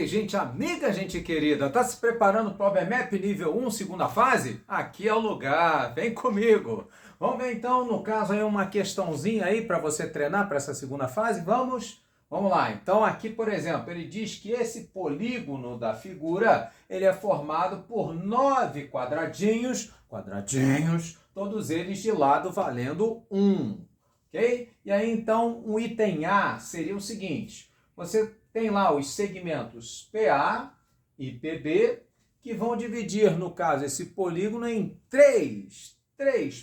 aí, gente amiga, gente querida, tá se preparando para o OBMAP nível 1, segunda fase? Aqui é o lugar, vem comigo. Vamos ver então, no caso aí, uma questãozinha aí para você treinar para essa segunda fase, vamos? Vamos lá, então aqui, por exemplo, ele diz que esse polígono da figura, ele é formado por 9 quadradinhos, todos eles de lado valendo 1, ok? E aí então, o item A seria o seguinte, você tem lá os segmentos PA e PB, que vão dividir, no caso, esse polígono em três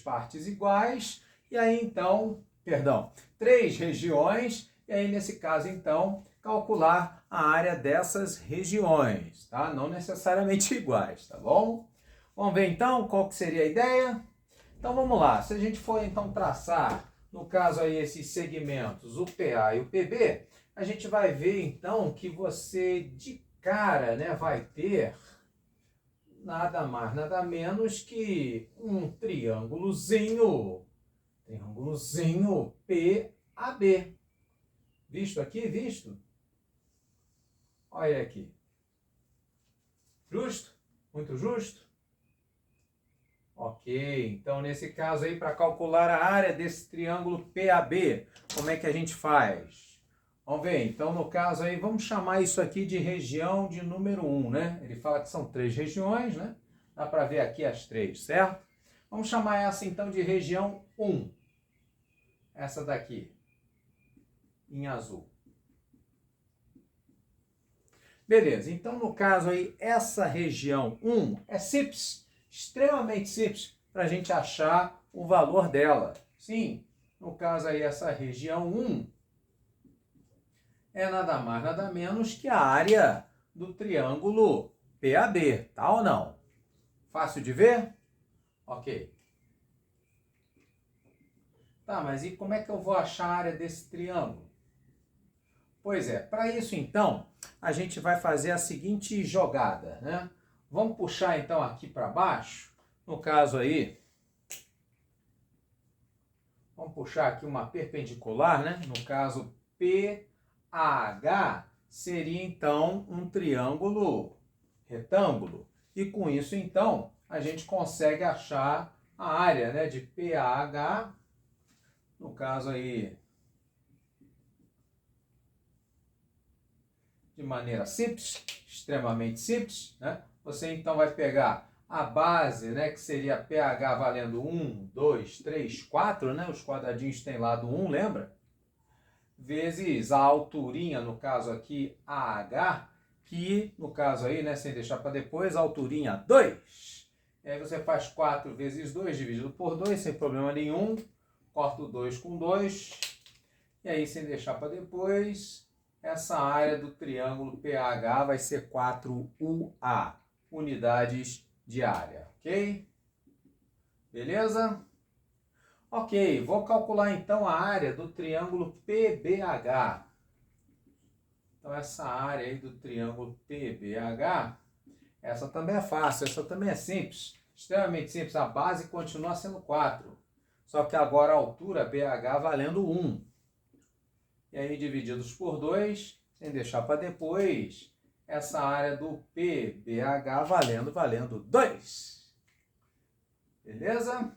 partes iguais, e aí então, três regiões, e aí nesse caso então, calcular a área dessas regiões, tá? Não necessariamente iguais, tá bom? Vamos ver então qual que seria a ideia? Então vamos lá, se a gente for então traçar, no caso aí, esses segmentos, o PA e o PB, a gente vai ver então que você de cara, né, vai ter nada mais, nada menos que um triângulozinho PAB. Visto aqui? Visto? Olha aqui. Justo? Muito justo? Ok, então nesse caso aí, para calcular a área desse triângulo PAB, como é que a gente faz? Vamos ver, então no caso aí, vamos chamar isso aqui de região de número 1, né? Ele fala que são 3 regiões, né? Dá para ver aqui as 3, certo? Vamos chamar essa então de região 1. Essa daqui, em azul. Beleza, então no caso aí, essa região 1 é simples, extremamente simples, para a gente achar o valor dela. Sim, no caso aí, essa região 1 é nada mais, nada menos que a área do triângulo PAB, tá ou não? Fácil de ver? Ok. Tá, mas e como é que eu vou achar a área desse triângulo? Pois é, para isso então, a gente vai fazer a seguinte jogada, né? Vamos puxar então aqui para baixo, no caso aí, vamos puxar aqui uma perpendicular, né? No caso, PAH seria então um triângulo retângulo. E com isso então, a gente consegue achar a área, né, de PAH, no caso aí, de maneira simples, extremamente simples, né? Você então vai pegar a base, né, que seria PH valendo 1, 2, 3, 4, né? Os quadradinhos têm lado 1, lembra? Vezes a alturinha, no caso aqui, AH, que no caso aí, né, sem deixar para depois, a alturinha 2. E aí você faz 4 vezes 2 dividido por 2, sem problema nenhum. Corta o 2 com 2. E aí, sem deixar para depois, essa área do triângulo PH vai ser 4UA, unidades de área, ok? Beleza? Ok, vou calcular então a área do triângulo PBH. Então essa área aí do triângulo PBH, essa também é fácil, essa também é simples, extremamente simples. A base continua sendo 4, só que agora a altura BH valendo 1. E aí divididos por 2, sem deixar para depois, essa área do PBH valendo 2. Beleza?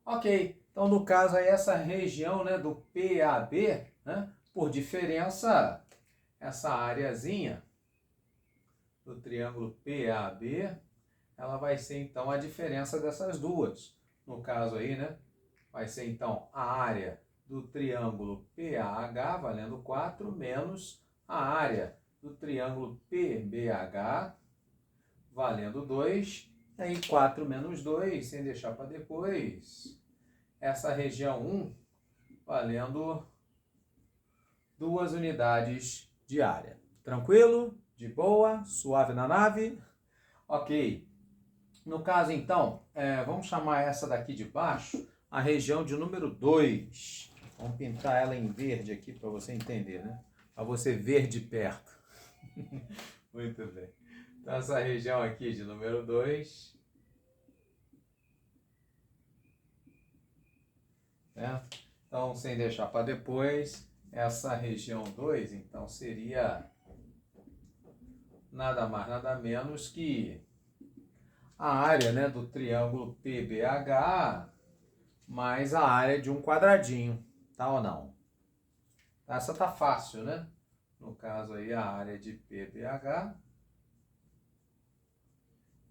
Ok, então no caso aí essa região, né, do PAB, né, por diferença, essa areazinha do triângulo PAB, ela vai ser então a diferença dessas duas. No caso aí, né, vai ser então a área do triângulo PAH valendo 4 menos a área do triângulo PBH valendo 2. E aí 4 menos 2, sem deixar para depois, essa região 1 valendo 2 unidades de área. Tranquilo? De boa? Suave na nave? Ok. No caso, então, vamos chamar essa daqui de baixo a região de número 2. Vamos pintar ela em verde aqui para você entender, né? Para você ver de perto. Muito bem. Então, essa região aqui de número 2. Certo? Então, sem deixar para depois, essa região 2, então, seria nada mais, nada menos que a área, né, do triângulo PBH mais a área de um quadradinho, tá ou não? Essa tá fácil, né? No caso aí, a área de PBH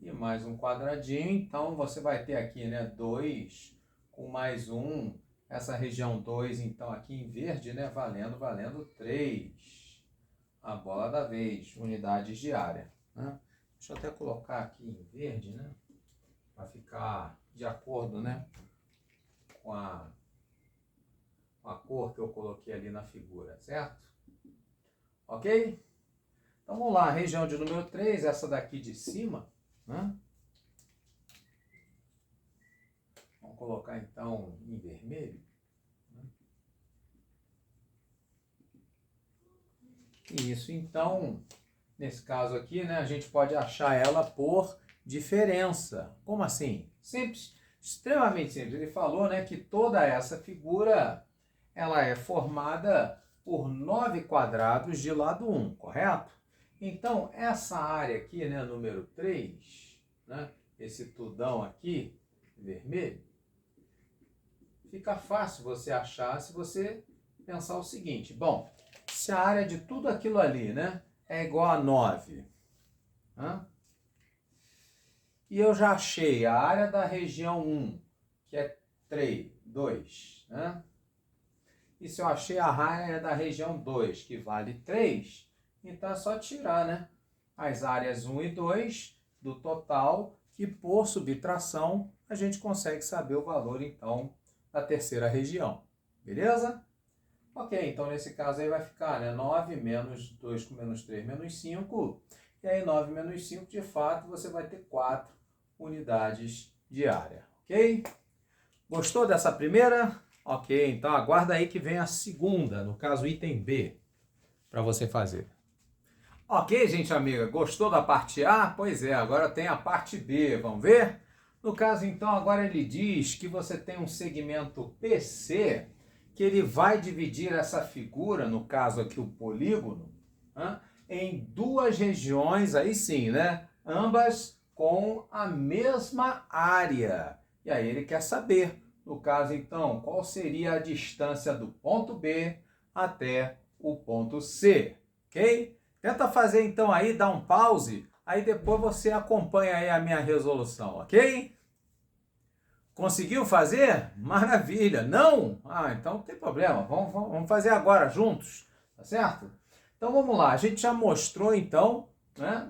e mais um quadradinho. Então, você vai ter aqui, né, 2 com mais 1. Essa região 2, então, aqui em verde, né, valendo 3. A bola da vez, unidades de área, né? Deixa eu até colocar aqui em verde, né? Para ficar de acordo, né? Com a cor que eu coloquei ali na figura, certo? Ok? Então vamos lá, região de número 3, essa daqui de cima, né? Vamos colocar então em vermelho. Isso, então, nesse caso aqui, né, a gente pode achar ela por diferença. Como assim? Simples, extremamente simples. Ele falou, né, que toda essa figura ela é formada por 9 quadrados de lado 1, correto? Então, essa área aqui, né, número 3, né, esse tudão aqui, vermelho, fica fácil você achar se você pensar o seguinte. Bom, se a área de tudo aquilo ali, né, é igual a 9, né? E eu já achei a área da região 1, que é 3, 2, né? E se eu achei a área da região 2, que vale 3, então é só tirar, né, as áreas 1 e 2 do total, que por subtração a gente consegue saber o valor, então, da terceira região. Beleza? Ok, então nesse caso aí vai ficar, né, 9 menos 2 com menos 3 menos 5. E aí 9 menos 5, de fato, você vai ter 4 unidades de área. Ok? Gostou dessa primeira? Ok, então aguarda aí que vem a segunda, no caso item B, para você fazer. Ok, gente amiga, gostou da parte A? Pois é, agora tem a parte B, vamos ver? No caso, então, agora ele diz que você tem um segmento PC, que ele vai dividir essa figura, no caso aqui o polígono, né, em duas regiões, aí sim, né? Ambas com a mesma área. E aí ele quer saber, no caso, então, qual seria a distância do ponto B até o ponto C, ok? Tenta fazer então aí, dá um pause, aí depois você acompanha aí a minha resolução, ok? Conseguiu fazer? Maravilha! Não? Ah, então não tem problema, vamos fazer agora juntos, tá certo? Então vamos lá, a gente já mostrou então, né,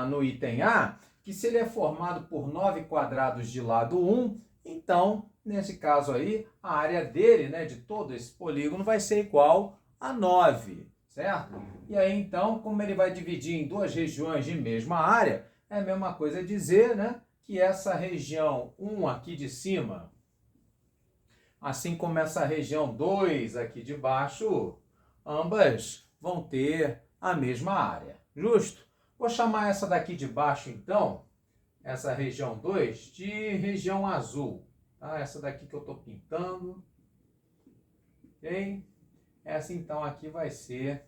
no item A, que se ele é formado por 9 quadrados de lado 1, então, nesse caso aí, a área dele, né, de todo esse polígono vai ser igual a 9, certo? E aí, então, como ele vai dividir em duas regiões de mesma área, é a mesma coisa dizer, né, que essa região 1 aqui de cima, assim como essa região 2 aqui de baixo, ambas vão ter a mesma área. Justo? Vou chamar essa daqui de baixo, então, essa região 2, de região azul. Tá? Essa daqui que eu estou pintando. Ok? Essa, então, aqui vai ser,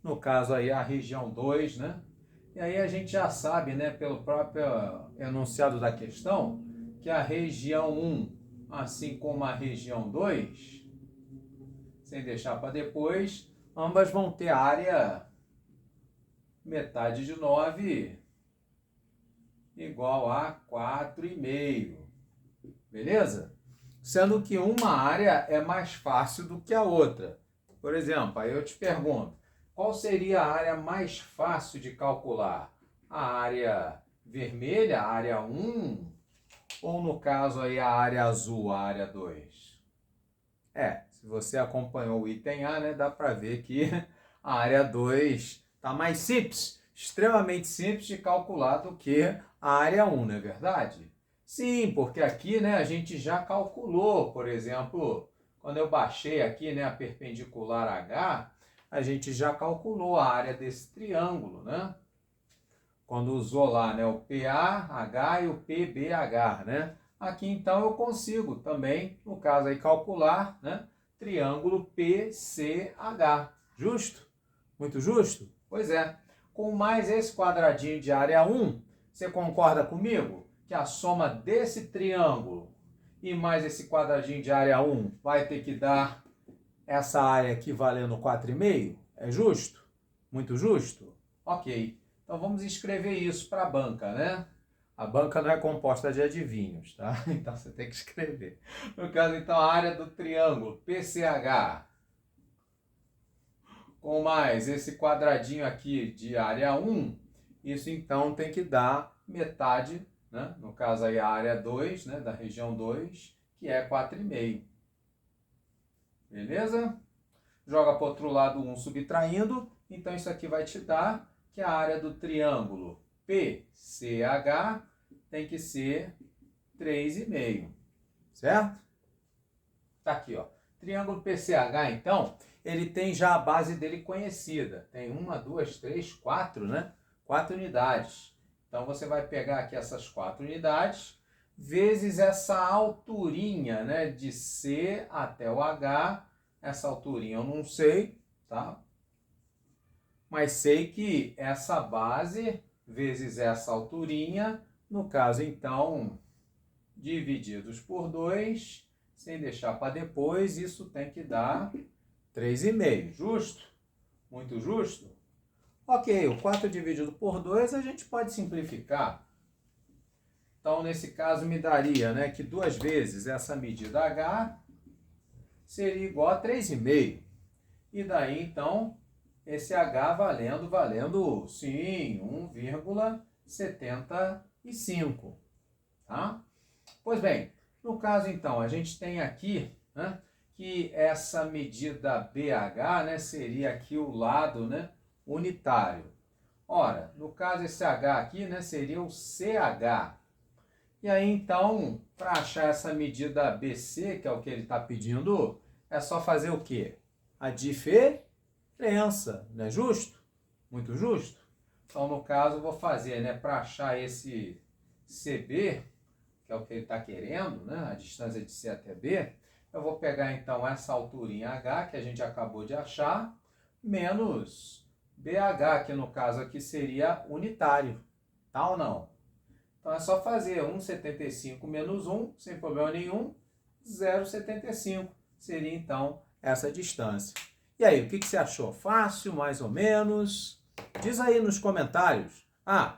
no caso aí, a região 2, né? E aí a gente já sabe, né, pelo próprio enunciado da questão, que a região 1, assim como a região 2, sem deixar para depois, ambas vão ter área metade de 9 igual a 4,5. Beleza? Sendo que uma área é mais fácil do que a outra. Por exemplo, aí eu te pergunto, qual seria a área mais fácil de calcular? A área vermelha, a área 1, ou no caso aí a área azul, a área 2? Se você acompanhou o item A, né, dá para ver que a área 2 está mais simples, extremamente simples de calcular do que a área 1, não é verdade? Sim, porque aqui, né, a gente já calculou, por exemplo, quando eu baixei aqui, né, a perpendicular H, a gente já calculou a área desse triângulo, né? Quando usou lá, né, o PAH e o PBH, né? Aqui, então, eu consigo também, no caso aí, calcular, né, triângulo PCH. Justo? Muito justo? Pois é. com mais esse quadradinho de área 1, você concorda comigo que a soma desse triângulo e mais esse quadradinho de área 1 vai ter que dar essa área aqui valendo 4,5? É justo? Muito justo? Ok. Então vamos escrever isso para a banca, né? A banca não é composta de adivinhos, tá? Então você tem que escrever. No caso, então, a área do triângulo PCH com mais esse quadradinho aqui de área 1, isso então tem que dar metade, né? No caso aí a área 2, né? Da região 2, que é 4,5. Beleza? Joga para o outro lado 1 subtraindo, então isso aqui vai te dar que a área do triângulo PCH tem que ser 3,5, certo? Tá aqui, ó. Triângulo PCH, então, ele tem já a base dele conhecida. Tem 1, 2, 3, 4, né? 4 unidades. Então, você vai pegar aqui essas 4 unidades, vezes essa alturinha, né? De C até o H. Essa alturinha eu não sei, tá? Mas sei que essa base vezes essa alturinha, no caso, então, divididos por 2, sem deixar para depois, isso tem que dar 3,5. Justo? Muito justo? Ok, o 4 dividido por 2 a gente pode simplificar. Então, nesse caso, me daria, né, que 2 vezes essa medida H seria igual a 3,5. E daí, então, esse H valendo, sim, 1,75. Tá? Pois bem, no caso, então, a gente tem aqui, né, que essa medida BH, né, seria aqui o lado, né, unitário. Ora, no caso, esse H aqui, né, seria o CH. E aí, então, para achar essa medida BC, que é o que ele está pedindo, é só fazer o quê? A diferença, não é justo? Muito justo? Então, no caso, eu vou fazer, né, para achar esse CB, que é o que ele está querendo, né, a distância de C até B, eu vou pegar, então, essa alturinha H, que a gente acabou de achar, menos BH, que no caso aqui seria unitário, tá ou não? Então, é só fazer 1,75 menos 1, sem problema nenhum, 0,75. Seria, então, essa distância. E aí, o que você achou? Fácil, mais ou menos? Diz aí nos comentários. Ah,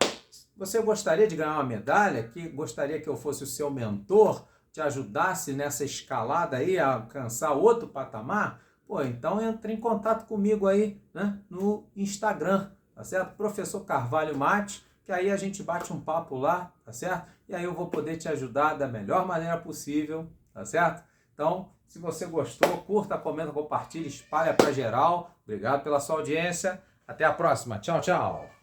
você gostaria de ganhar uma medalha? Que gostaria que eu fosse o seu mentor? Te ajudasse nessa escalada aí a alcançar outro patamar? Pô, então entre em contato comigo aí, né, no Instagram, tá certo? Professor Carvalho Mate, que aí a gente bate um papo lá, tá certo? E aí eu vou poder te ajudar da melhor maneira possível, tá certo? Então, se você gostou, curta, comenta, compartilha, espalha para geral. Obrigado pela sua audiência. Até a próxima. Tchau, tchau.